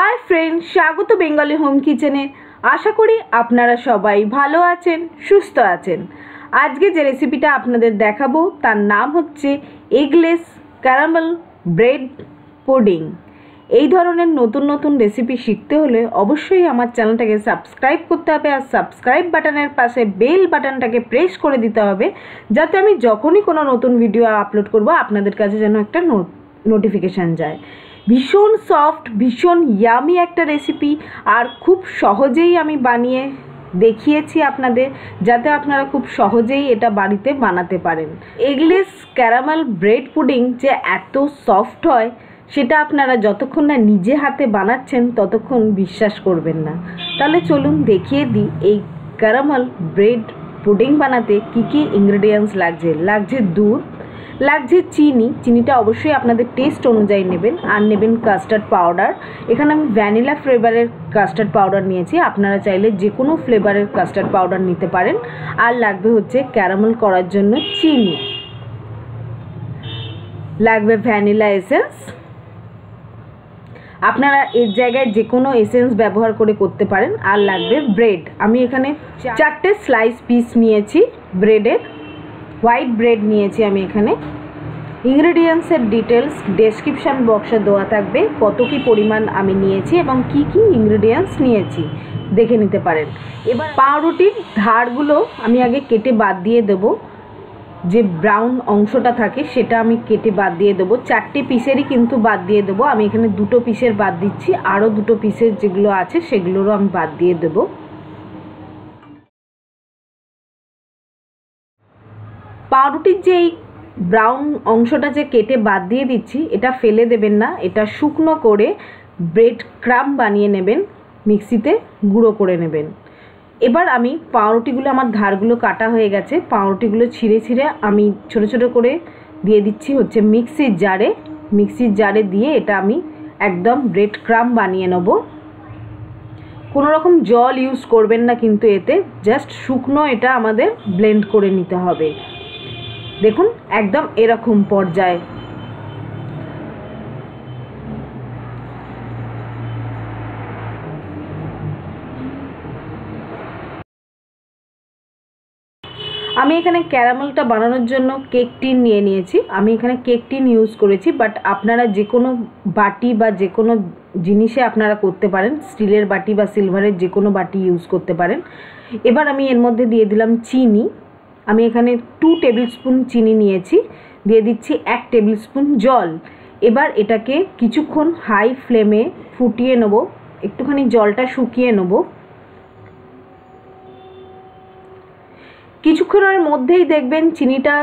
Hi friends, स्वागत Bengali home किचेने। आशा करी आपनारा सबाई भालो आछेन, सुस्थ आछेन। आज के जे रेसिपिटा आपनादेर देखाबो तार नाम होच्छे एगलेस कैरामेल ब्रेड पुडिंग। এই ধরনের নতুন নতুন রেসিপি শিখতে হলে অবশ্যই আমার চ্যানেলটাকে সাবস্ক্রাইব করতে হবে আর সাবস্ক্রাইব বাটনের পাশে বেল বাটনটাকে প্রেস করে দিতে হবে যাতে আমি যখনই কোনো নতুন ভিডিও আপলোড করব আপনাদের কাছে যেন একটা নোটিফিকেশন যায়। ভীষণ সফট, ভীষণ ইয়ামি একটা রেসিপি আর খুব সহজেই আমি বানিয়ে দেখিয়েছি আপনাদের, যাতে আপনারা খুব সহজেই এটা বাড়িতে বানাতে পারেন। এগলেস ক্যারামেল ব্রেড পুডিং যে এত সফট হয় সেটা আপনারা যতক্ষণ না নিজে হাতে বানাচ্ছেন ততক্ষণ বিশ্বাস করবেন না। তাহলে চলুন দেখিয়ে দিই এই ক্যারামেল ব্রেড পুডিং বানাতে কি কি ইনগ্রেডিয়েন্টস লাগছে দুধ, লাগছে চিনিটা অবশ্যই আপনাদের টেস্ট অনুযায়ী নেবেন, আর নেবেন কাস্টার্ড পাউডার। এখানে আমি ভ্যানিলা ফ্লেভারের কাস্টার্ড পাউডার নিয়েছি, আপনারা চাইলে যে কোনো ফ্লেভারের কাস্টার্ড পাউডার নিতে পারেন। আর লাগবে হচ্ছে ক্যারামেল করার জন্য চিনি, লাগবে ভ্যানিলা এসেন্স। আপনারা এর জায়গায় যে কোনো এসেন্স ব্যবহার করে করতে পারেন। আর লাগবে ব্রেড, আমি এখানে 4টে স্লাইস পিস নিয়েছি ব্রেডের, হোয়াইট ব্রেড নিয়েছি আমি এখানে। ইনগ্রেডিয়েন্টসের ডিটেলস ডেসক্রিপশান বক্সে দেওয়া থাকবে, কত কি পরিমাণ আমি নিয়েছি এবং কি কি ইনগ্রেডিয়েন্টস নিয়েছি দেখে নিতে পারেন। এবার পাউরুটির ধারগুলো আমি আগে কেটে বাদ দিয়ে দেবো, যে ব্রাউন অংশটা থাকে সেটা আমি কেটে বাদ দিয়ে দেবো। 4টে পিসেরই কিন্তু বাদ দিয়ে দেবো, আমি এখানে 2টো পিসের বাদ দিচ্ছি, আরও 2টো পিসের যেগুলো আছে সেগুলোরও আমি বাদ দিয়ে দেবো। পাউরুটির যে এই ব্রাউন অংশটা যে কেটে বাদ দিয়ে দিচ্ছি এটা ফেলে দেবেন না, এটা শুকনো করে ব্রেড ক্রাম্ব বানিয়ে নেবেন, মিক্সিতে গুঁড়ো করে নেবেন। এবার আমি পাউরুটিগুলো, আমার ধারগুলো কাটা হয়ে গেছে, পাউরুটিগুলো ছিঁড়ে আমি ছোট ছোট করে দিয়ে দিচ্ছি হচ্ছে মিক্সির জারে দিয়ে এটা আমি একদম ব্রেড ক্রাম্ব বানিয়ে নেব। কোনো রকম জল ইউজ করবেন না কিন্তু এতে, জাস্ট শুকনো এটা আমাদের ব্লেন্ড করে নিতে হবে। দেখুন একদম এরকম পর্যায়ে। আমি এখানে ক্যারামেলটা বানানোর জন্য কেক টিন নিয়ে নিয়েছি, আমি এখানে কেক টিন ইউজ করেছি, বাট আপনারা যে কোনো বাটি বা যে কোনো জিনিসে আপনারা করতে পারেন, স্টিলের বাটি বা সিলভারের যে কোনো বাটি ইউজ করতে পারেন। এবার আমি এর মধ্যে দিয়ে দিলাম চিনি, আমি এখানে 2 টেবিল স্পুন চিনি নিয়েছি, দিয়ে দিচ্ছি 1 টেবিল স্পুন জল। এবার এটাকে কিছুক্ষণ হাই ফ্লেমে ফুটিয়ে নেব, একটুখানি জলটা শুকিয়ে নেব। কিছুক্ষণের মধ্যেই দেখবেন চিনিটা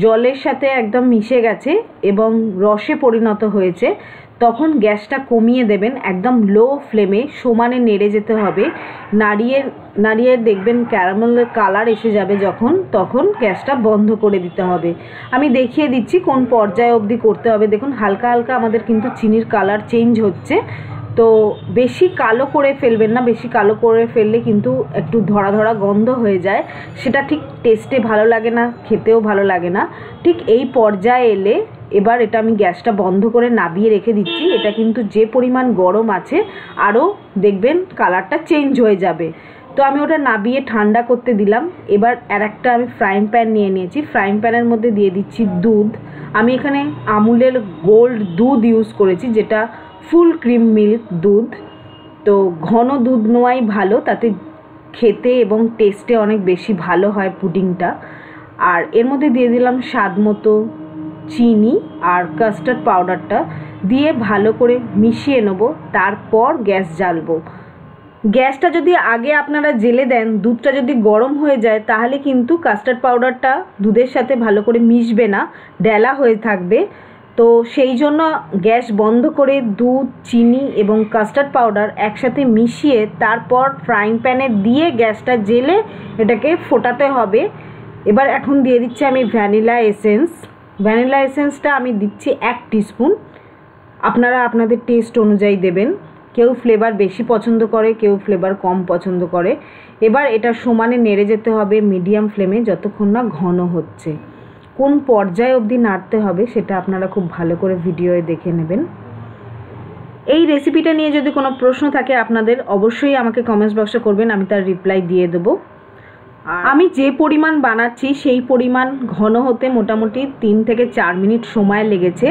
জলের সাথে একদম মিশে গেছে এবং রসে পরিণত হয়েছে। তখন গ্যাসটা কমিয়ে দেবেন, একদম লো ফ্লেমে সমানে নেড়ে যেতে হবে। নাড়িয়ে দেখবেন ক্যারামেলের কালার এসে যাবে যখন, তখন গ্যাসটা বন্ধ করে দিতে হবে। আমি দেখিয়ে দিচ্ছি কোন পর্যায়ে অবধি করতে হবে। দেখুন হালকা হালকা আমাদের কিন্তু চিনির কালার চেঞ্জ হচ্ছে, তো বেশি কালো করে ফেলবেন না, বেশি কালো করে ফেললে কিন্তু একটু ধরা ধরা গন্ধ হয়ে যায়, সেটা ঠিক টেস্টে ভালো লাগে না, খেতেও ভালো লাগে না। ঠিক এই পর্যায়ে এলে এবার এটা আমি গ্যাসটা বন্ধ করে নাবিয়ে রেখে দিচ্ছি। এটা কিন্তু যে পরিমাণ গরম আছে আরও দেখবেন কালারটা চেঞ্জ হয়ে যাবে। তো আমি ওটা নাবিয়ে ঠান্ডা করতে দিলাম। এবার আরেকটা আমি ফ্রাইং প্যান নিয়ে নিয়েছি, ফ্রাইং প্যানের মধ্যে দিয়ে দিচ্ছি দুধ। আমি এখানে আমুলের গোল্ড দুধ ইউজ করেছি, যেটা ফুল ক্রিম মিল্ক দুধ। তো ঘন দুধ নেওয়াই ভালো, তাতে খেতে এবং টেস্টে অনেক বেশি ভালো হয় পুডিংটা। আর এর মধ্যে দিয়ে দিলাম স্বাদ মতো চিনি আর কাস্টার্ড পাউডারটা দিয়ে ভালো করে মিশিয়ে নেব। তারপর গ্যাস জ্বালবো। গ্যাসটা যদি আগে আপনারা জেলে দেন, দুধটা যদি গরম হয়ে যায় তাহলে কিন্তু কাস্টার্ড পাউডারটা দুধের সাথে ভালো করে মিশবে না, ডেলা হয়ে থাকবে। তো সেই জন্য গ্যাস বন্ধ করে দুধ, চিনি এবং কাস্টার্ড পাউডার একসাথে মিশিয়ে তারপর ফ্রাইং প্যানে দিয়ে গ্যাসটা জেলে এটাকে ফোটাতে হবে। এবার এখন দিয়ে দিচ্ছি আমি ভ্যানিলা এসেন্সটা আমি দিচ্ছি 1 টিস্পুন। আপনারা আপনাদের টেস্ট অনুযায়ী দেবেন, কেউ ফ্লেভার বেশি পছন্দ করে, কেউ ফ্লেভার কম পছন্দ করে। এবার এটা সমানে নেড়ে যেতে হবে মিডিয়াম ফ্লেমে যতক্ষণ না ঘন হচ্ছে। কোন পর্যায়ে অবধি নাড়তে হবে সেটা আপনারা খুব ভালো করে ভিডিওয়ে দেখে নেবেন। এই রেসিপিটা নিয়ে যদি কোনো প্রশ্ন থাকে আপনাদের, অবশ্যই আমাকে কমেন্টস বক্সে করবেন, আমি তার রিপ্লাই দিয়ে দেবো। আমি যে পরিমাণ বানাচ্ছি সেই পরিমাণ ঘন হতে মোটামুটি 3 থেকে 4 মিনিট সময় লেগেছে।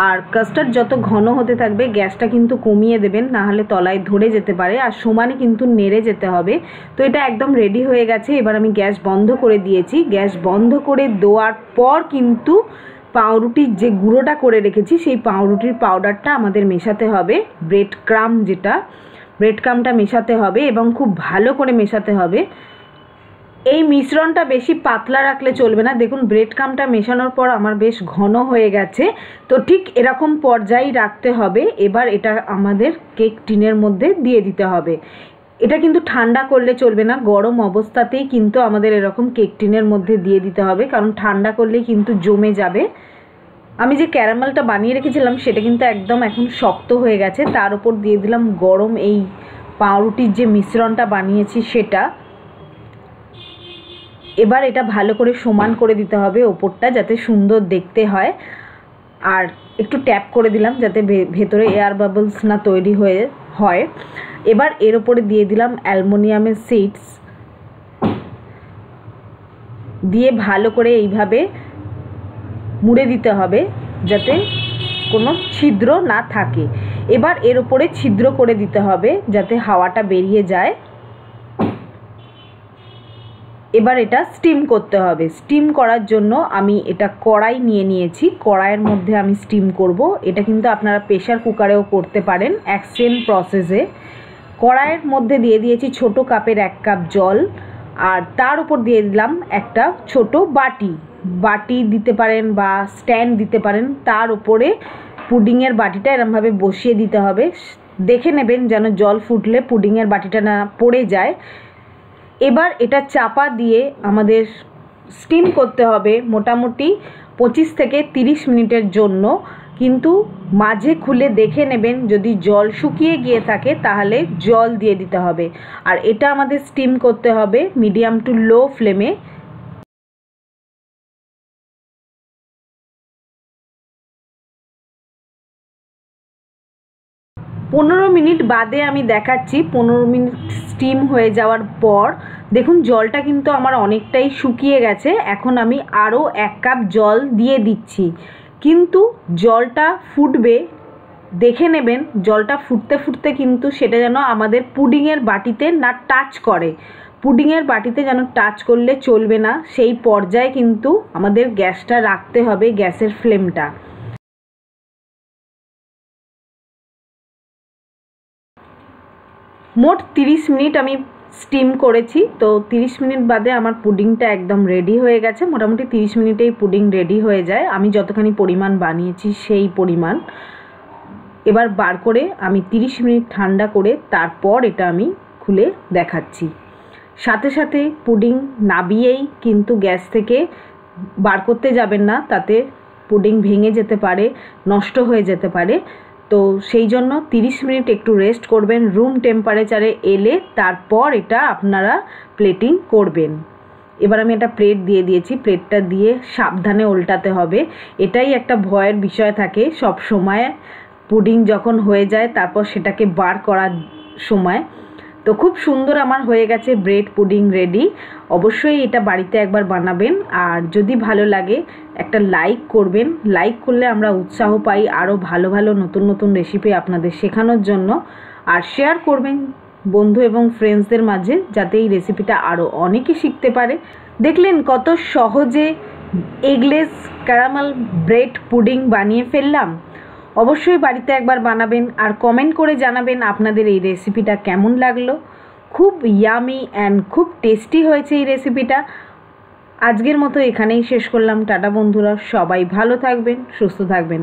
আর কাস্টার্ড যত ঘন হতে থাকবে গ্যাসটা কিন্তু কমিয়ে দেবেন, নাহলে তলায় ধরে যেতে পারে, আর সমানে কিন্তু নেড়ে যেতে হবে। তো এটা একদম রেডি হয়ে গেছে। এবার আমি গ্যাস বন্ধ করে দিয়েছি। গ্যাস বন্ধ করে দেওয়ার পর কিন্তু পাউরুটির যে গুঁড়োটা করে রেখেছি সেই পাউরুটির পাউডারটা আমাদের মেশাতে হবে, ব্রেড ক্রামটা মেশাতে হবে এবং খুব ভালো করে মেশাতে হবে। এই মিশ্রণটা বেশি পাতলা রাখলে চলবে না। দেখুন ব্রেড ক্রামটা মেশানোর পর আমার বেশ ঘন হয়ে গেছে, তো ঠিক এরকম পর্যায়ে রাখতে হবে। এবার এটা আমাদের কেক টিনের মধ্যে দিয়ে দিতে হবে। এটা কিন্তু ঠান্ডা করলে চলবে না, গরম অবস্থাতেই কিন্তু আমাদের এরকম কেক টিনের মধ্যে দিয়ে দিতে হবে, কারণ ঠান্ডা করলেই কিন্তু জমে যাবে। আমি যে ক্যারামেলটা বানিয়ে রেখেছিলাম সেটা কিন্তু একদম এখন শক্ত হয়ে গেছে। তার উপর দিয়ে দিলাম গরম এই পাউরুটির যে মিশ্রণটা বানিয়েছি সেটা। এবার এটা ভালো করে সমান করে দিতে হবে ওপরটা, যাতে সুন্দর দেখতে হয়। আর একটু ট্যাপ করে দিলাম যাতে ভেতরে এয়ার বাবলস না তৈরি হয়। এবার এর ওপরে দিয়ে দিলাম অ্যালুমিনিয়ামের সিডস, দিয়ে ভালো করে এইভাবে মুড়ে দিতে হবে যাতে কোনো ছিদ্র না থাকে। এবার এর ওপরে ছিদ্র করে দিতে হবে যাতে হাওয়াটা বেরিয়ে যায়। এবার এটা স্টিম করতে হবে। স্টিম করার জন্য আমি এটা কড়াই নিয়ে নিয়েছি, কড়াইয়ের মধ্যে আমি স্টিম করব। এটা কিন্তু আপনারা প্রেশার কুকারেও করতে পারেন, এক সেম প্রসেসে। কড়াইয়ের মধ্যে দিয়ে দিয়েছি ছোট কাপের 1 কাপ জল, আর তার উপর দিয়ে দিলাম একটা ছোট বাটি দিতে পারেন বা স্ট্যান্ড দিতে পারেন। তার উপরে পুডিংয়ের বাটিটা এরমভাবে বসিয়ে দিতে হবে। দেখে নেবেন যেন জল ফুটলে পুডিংয়ের বাটিটা না পড়ে যায়। এবার এটা চাপা দিয়ে আমাদের স্টিম করতে হবে মোটামুটি 25 থেকে 30 মিনিটের জন্য। কিন্তু মাঝে খুলে দেখে নেবেন, যদি জল শুকিয়ে গিয়ে থাকে তাহলে জল দিয়ে দিতে হবে। আর এটা আমাদের স্টিম করতে হবে মিডিয়াম টু লো ফ্লেমে। পনেরো মিনিট বাদে আমি দেখাচ্ছি। 15 মিনিট স্টিম হয়ে যাওয়ার পর দেখুন জলটা কিন্তু আমার অনেকটাই শুকিয়ে গেছে। এখন আমি আরও 1 কাপ জল দিয়ে দিচ্ছি, কিন্তু জলটা ফুটবে, দেখে নেবেন জলটা ফুটতে ফুটতে কিন্তু সেটা যেন আমাদের পুডিংয়ের বাটিতে না টাচ করে। পুডিংয়ের বাটিতে যেন টাচ করলে চলবে না, সেই পর্যায়ে কিন্তু আমাদের গ্যাসটা রাখতে হবে, গ্যাসের ফ্লেমটা। মোট 30 মিনিট আমি স্টিম করেছি। তো 30 মিনিট বাদে আমার পুডিংটা একদম রেডি হয়ে গেছে। মোটামুটি 30 মিনিটেই পুডিং রেডি হয়ে যায়, আমি যতখানি পরিমাণ বানিয়েছি সেই পরিমাণ। এবার বার করে আমি 30 মিনিট ঠান্ডা করে তারপর এটা আমি খুলে দেখাচ্ছি। সাথে সাথে পুডিং নাবিয়েই কিন্তু গ্যাস থেকে বার করতে যাবেন না, তাতে পুডিং ভেঙে যেতে পারে, নষ্ট হয়ে যেতে পারে। তো সেই জন্য 30 মিনিট একটু রেস্ট করবেন, রুম টেম্পারেচারে এলে তারপর এটা আপনারা প্লেটিং করবেন। এবার আমি একটা প্লেট দিয়ে দিয়েছি, প্লেটটা দিয়ে সাবধানে উল্টাতে হবে। এটাই একটা ভয়ের বিষয় থাকে সব সময় পুডিং যখন হয়ে যায় তারপর সেটাকে বার করার সময়। তো খুব সুন্দর আমার হয়ে গেছে ব্রেড পুডিং রেডি। অবশ্যই এটা বাড়িতে একবার বানাবেন, আর যদি ভালো লাগে একটা লাইক করবেন। লাইক করলে আমরা উৎসাহ পাই আরও ভালো ভালো নতুন নতুন রেসিপি আপনাদের শেখানোর জন্য। আর শেয়ার করবেন বন্ধু এবং ফ্রেন্ডসদের মাঝে, যাতে এই রেসিপিটা আরও অনেকে শিখতে পারে। দেখলেন কত সহজে এগলেস ক্যারামেল ব্রেড পুডিং বানিয়ে ফেললাম। অবশ্যই বাড়িতে একবার বানাবেন আর কমেন্ট করে জানাবেন আপনাদের এই রেসিপিটা কেমন লাগলো। খুব ইয়ামি অ্যান্ড খুব টেস্টি হয়েছে এই রেসিপিটা। আজকের মতো এখানেই শেষ করলাম। টাটা বন্ধুরা, সবাই ভালো থাকবেন, সুস্থ থাকবেন।